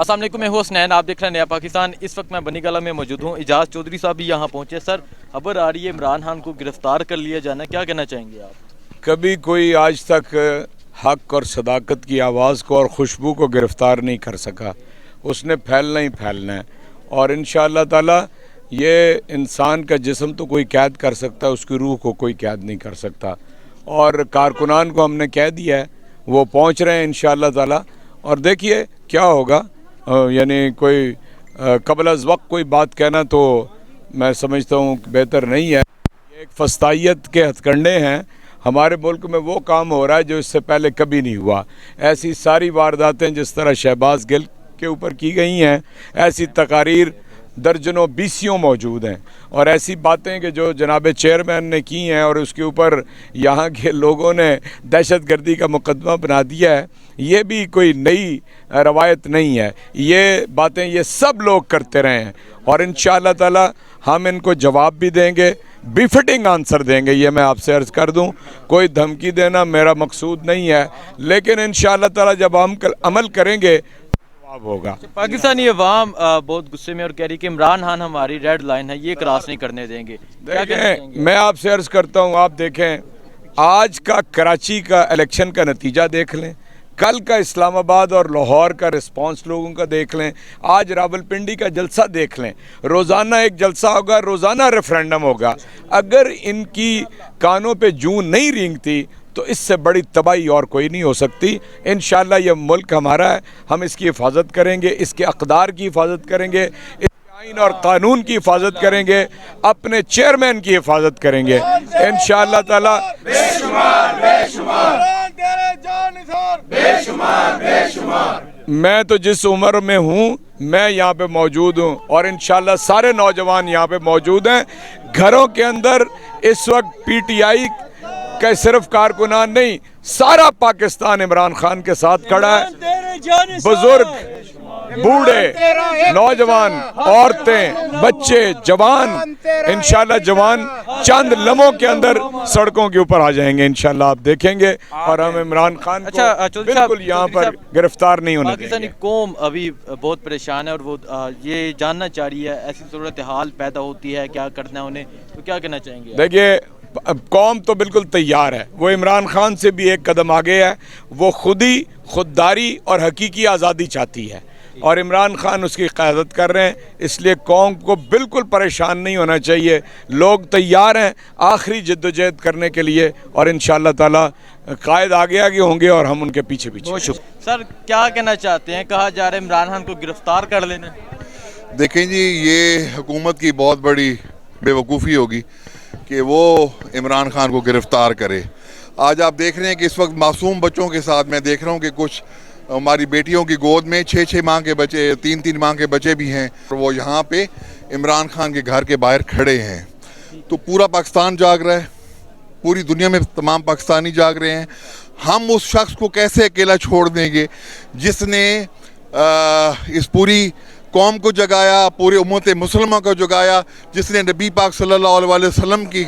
अस्सलाम वालेकुम, मैं हूं हसनैन, आप देख रहे हैं नया पाकिस्तान। इस वक्त मैं बनी कला में मौजूद हूं। इजाज़ चौधरी साहब भी यहाँ पहुंचे। सर, खबर आ रही है इमरान खान को गिरफ्तार कर लिया जाना, क्या कहना चाहेंगे आप? कभी कोई आज तक हक और सदाकत की आवाज़ को और खुशबू को गिरफ्तार नहीं कर सका। उसने फैलना ही फैलना है और इंशाअल्लाह ताला ये इंसान का जिस्म तो कोई कैद कर सकता है, उसकी रूह को कोई कैद नहीं कर सकता। और कारकुनान को हमने कह दिया है, वो पहुंच रहे हैं इंशाअल्लाह ताला। और देखिए क्या होगा, यानी कोई कबल अज़ वक्त कोई बात कहना तो मैं समझता हूँ बेहतर नहीं है। एक फस्तायत के हथकंडे हैं। हमारे मुल्क में वो काम हो रहा है जो इससे पहले कभी नहीं हुआ। ऐसी सारी वारदातें जिस तरह शहबाज गिल के ऊपर की गई हैं, ऐसी तकारीर दर्जनों बीसियों मौजूद हैं। और ऐसी बातें कि जो जनाब चेयरमैन ने की हैं और उसके ऊपर यहाँ के लोगों ने दहशत गर्दी का मुकदमा बना दिया है, ये भी कोई नई रवायत नहीं है। ये बातें ये सब लोग करते रहे हैं और इंशाअल्लाह ताला हम इनको जवाब भी देंगे, बिफिटिंग आंसर देंगे। ये मैं आपसे अर्ज़ कर दूं, कोई धमकी देना मेरा मकसूद नहीं है, लेकिन इंशाअल्लाह ताला जब हम अमल करेंगे होगा। पाकिस्तानी अवाम बहुत गुस्से में और कह रही कि इमरान खान हमारी रेड लाइन है, ये क्रॉस नहीं करने देंगे। देखें, मैं आपसे अर्ज करता हूँ, आप देखें आज का कराची का इलेक्शन का नतीजा देख लें, कल का इस्लामाबाद और लाहौर का रिस्पांस लोगों का देख लें, आज रावलपिंडी का जलसा देख लें। रोज़ाना एक जलसा होगा, रोज़ाना रेफरेंडम होगा। अगर इनकी कानों पे जूं नहीं रेंगती तो इससे बड़ी तबाही और कोई नहीं हो सकती। इंशाअल्लाह ये मुल्क हमारा है, हम इसकी हिफाजत करेंगे, इसके अक़दार की हिफाजत करेंगे, इसके आइन और कानून की हिफाजत करेंगे, अपने चेयरमैन की हिफाजत करेंगे इंशाअल्लाह ताला। मैं तो जिस उम्र में हूँ मैं यहाँ पे मौजूद हूँ और इंशाअल्लाह सारे नौजवान यहाँ पे मौजूद हैं। घरों के अंदर इस वक्त PTI के सिर्फ कारकुनान नहीं, सारा पाकिस्तान इमरान खान के साथ खड़ा है। बुजुर्ग, बूढ़े, नौजवान, औरतें, बच्चे, जवान, इंशाल्लाह जवान चंद लम्हों के अंदर सड़कों के ऊपर आ जाएंगे इंशाल्लाह, आप देखेंगे। और हम इमरान खान को बिल्कुल यहाँ पर गिरफ्तार नहीं होने देंगे। पाकिस्तानी कौम अभी बहुत परेशान है और वो ये जानना चाह रही है, ऐसी सूरत हाल पैदा होती है, क्या करना है उन्हें, तो क्या कहना चाहेंगे? देखिए, कौम तो बिल्कुल तैयार है, वो इमरान खान से भी एक कदम आगे है। वो खुददारी और हकीकी आज़ादी चाहती है और इमरान खान उसकी क़यादत कर रहे हैं, इसलिए कौम को बिल्कुल परेशान नहीं होना चाहिए। लोग तैयार हैं आखिरी जद्दोजहद करने के लिए और इंशाअल्लाह ताला कायद आगे आगे होंगे और हम उनके पीछे पीछे। बहुत शुक्रिया। सर, क्या कहना चाहते हैं? कहा जा रहा है इमरान खान को गिरफ्तार कर लेना। देखें जी, ये हुकूमत की बहुत बड़ी बेवकूफ़ी होगी कि वो इमरान खान को गिरफ़्तार करे। आज आप देख रहे हैं कि इस वक्त मासूम बच्चों के साथ मैं देख रहा हूँ कि कुछ हमारी बेटियों की गोद में 6-6 माह के बच्चे, 3-3 माह के बच्चे भी हैं और वो यहाँ पे इमरान खान के घर के बाहर खड़े हैं। तो पूरा पाकिस्तान जाग रहा है, पूरी दुनिया में तमाम पाकिस्तानी जाग रहे हैं। हम उस शख्स को कैसे अकेला छोड़ देंगे जिसने इस पूरी कौम को जगाया, पूरी उम्मत मुसलमान को जगाया, जिसने नबी पाक सल्लल्लाहु अलैहि वसल्लम की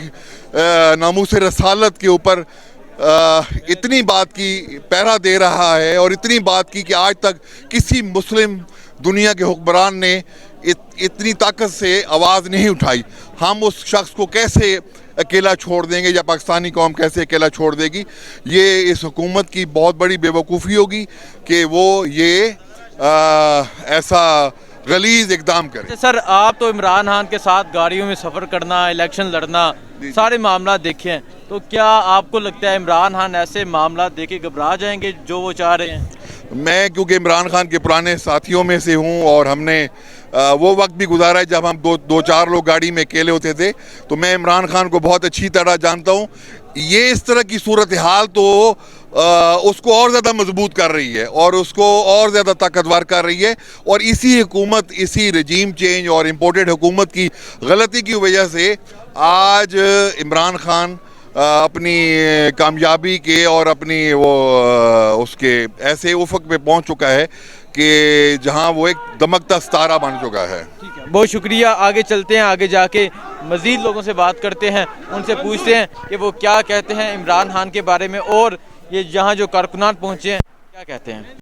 नामूस रसालत के ऊपर इतनी बात की पहरा दे रहा है और इतनी बात की कि आज तक किसी मुस्लिम दुनिया के हुक्मरान ने इतनी ताकत से आवाज़ नहीं उठाई। हम उस शख्स को कैसे अकेला छोड़ देंगे या पाकिस्तानी कौम कैसे अकेला छोड़ देगी? ये इस हुकूमत की बहुत बड़ी बेवकूफ़ी होगी कि वो ये ऐसा गलीज इकदाम करे। सर, आप तो इमरान खान के साथ गाड़ियों में सफ़र करना, इलेक्शन लड़ना, सारे मामला देखे हैं, तो क्या आपको लगता है इमरान खान ऐसे मामला देखे घबरा जाएंगे जो वो चाह रहे हैं? मैं क्योंकि इमरान खान के पुराने साथियों में से हूँ और हमने वो वक्त भी गुजारा है जब हम दो चार लोग गाड़ी में अकेले होते थे, तो मैं इमरान खान को बहुत अच्छी तरह जानता हूँ। ये इस तरह की सूरत हाल तो उसको और ज़्यादा मजबूत कर रही है और उसको और ज़्यादा ताकतवर कर रही है। और इसी हुकूमत, इसी रजीम चेंज और इम्पोर्टेड हुकूमत की गलती की वजह से आज इमरान खान अपनी कामयाबी के और अपनी वो उसके ऐसे उफ़क़ पे पहुंच चुका है कि जहां वो एक दमकता सितारा बन चुका है। ठीक है, बहुत शुक्रिया। आगे चलते हैं, आगे जाके मज़ीद लोगों से बात करते हैं, उनसे पूछते हैं कि वो क्या कहते हैं इमरान खान के बारे में और ये जहां जो कारकुनान पहुंचे हैं क्या कहते हैं।